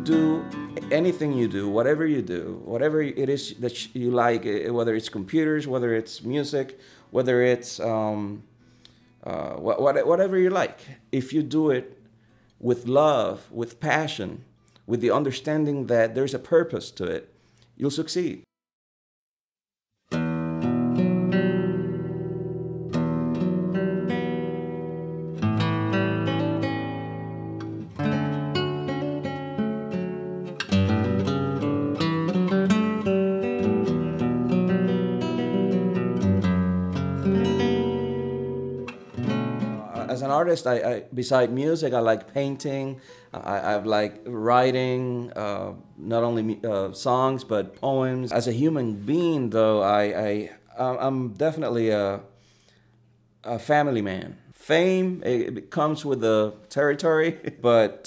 do anything you do, whatever you do, whatever it is that you like, whether it's computers, whether it's music, whether it's whatever you like, if you do it with love, with passion, with the understanding that there's a purpose to it, you'll succeed. As an artist, beside music, I like painting. I like writing, not only songs but poems. As a human being, though, I'm definitely a family man. Fame, it comes with the territory, but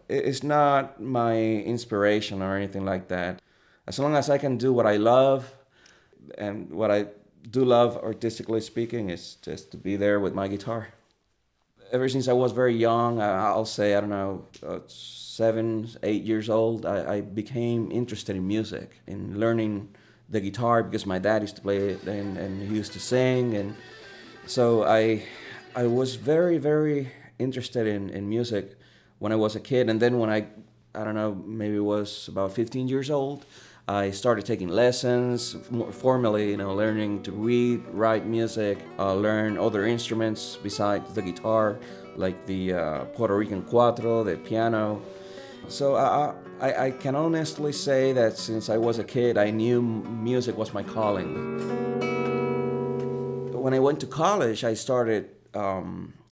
it's not my inspiration or anything like that. As long as I can do what I love, and what I do love, artistically speaking, is just to be there with my guitar. Ever since I was very young, I'll say, I don't know, 7, 8 years old, I became interested in music, in learning the guitar, because my dad used to play it and he used to sing. And so I was very, very interested in music when I was a kid. And then when I don't know, maybe was about 15 years old, I started taking lessons, more formally, learning to read, write music, learn other instruments besides the guitar, like the Puerto Rican cuatro, the piano. So I can honestly say that since I was a kid, I knew music was my calling. When I went to college, I started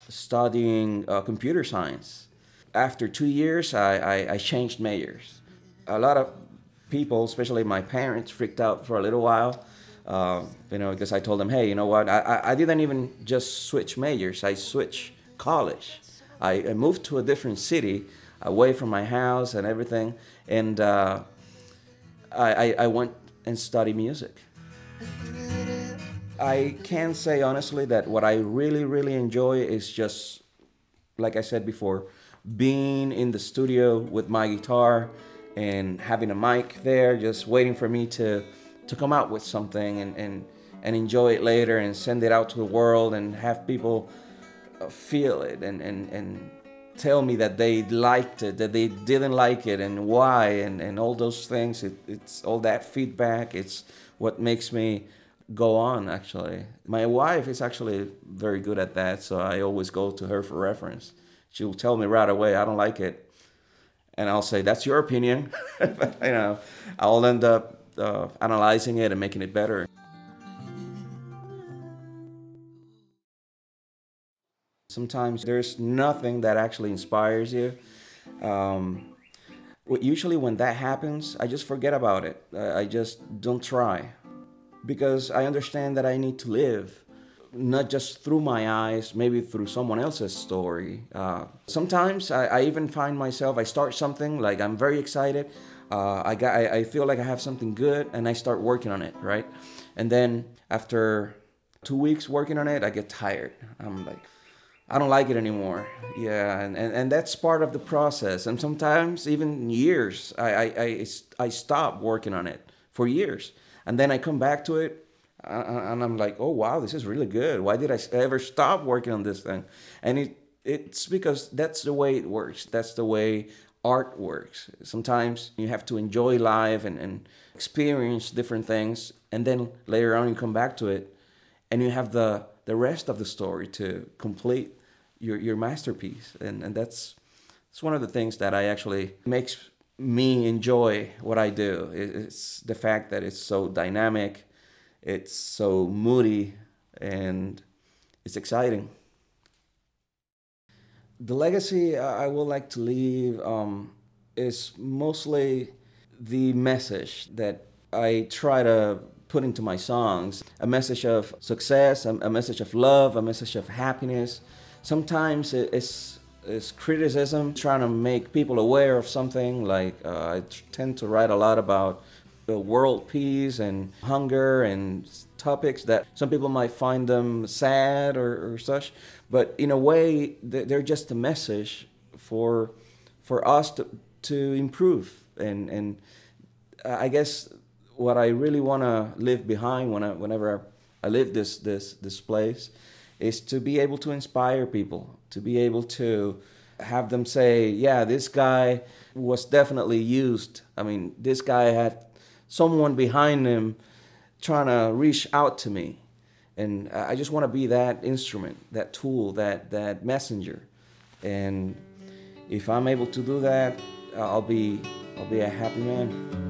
studying computer science. After 2 years, I changed majors. A lot of people, especially my parents, freaked out for a little while, because I told them, hey, you know what, I didn't even just switch majors, I switched college. I moved to a different city, away from my house and everything, and I went and studied music. I can say honestly that what I really, really enjoy is just, like I said before, being in the studio with my guitar and having a mic there, just waiting for me to come out with something and enjoy it later and send it out to the world and have people feel it and tell me that they liked it, that they didn't like it, and why, and all those things. It's all that feedback. It's what makes me go on, actually. My wife is actually very good at that, so I always go to her for reference. She'll tell me right away, I don't like it. And I'll say, that's your opinion. But, I'll end up analyzing it and making it better. Sometimes there's nothing that actually inspires you. Usually when that happens, I just forget about it. I just don't try. Because I understand that I need to live, not just through my eyes, maybe through someone else's story. Sometimes I even find myself, I start something, like I'm very excited, I feel like I have something good, and I start working on it, right? And then after 2 weeks working on it, I get tired. I'm like, I don't like it anymore. Yeah, and that's part of the process. And sometimes even years, I stop working on it for years. And then I come back to it, and I'm like, oh, wow, this is really good. Why did I ever stop working on this thing? And it's because that's the way it works. That's the way art works. Sometimes you have to enjoy life and experience different things, and then later on you come back to it, and you have the rest of the story to complete your masterpiece. And it's one of the things that I actually makes me enjoy what I do. It's the fact that it's so dynamic, it's so moody, and it's exciting. The legacy I would like to leave is mostly the message that I try to put into my songs. A message of success, a message of love, a message of happiness. Sometimes it's criticism, trying to make people aware of something. Like I tend to write a lot about world peace and hunger and topics that some people might find them sad or such. But in a way, they're just a message for for us to improve. And I guess what I really want to leave behind whenever I leave this place is to be able to inspire people, to be able to have them say, yeah, this guy was definitely used. I mean, this guy had someone behind him trying to reach out to me. And I just want to be that instrument, that tool, that messenger. And if I'm able to do that, I'll be a happy man.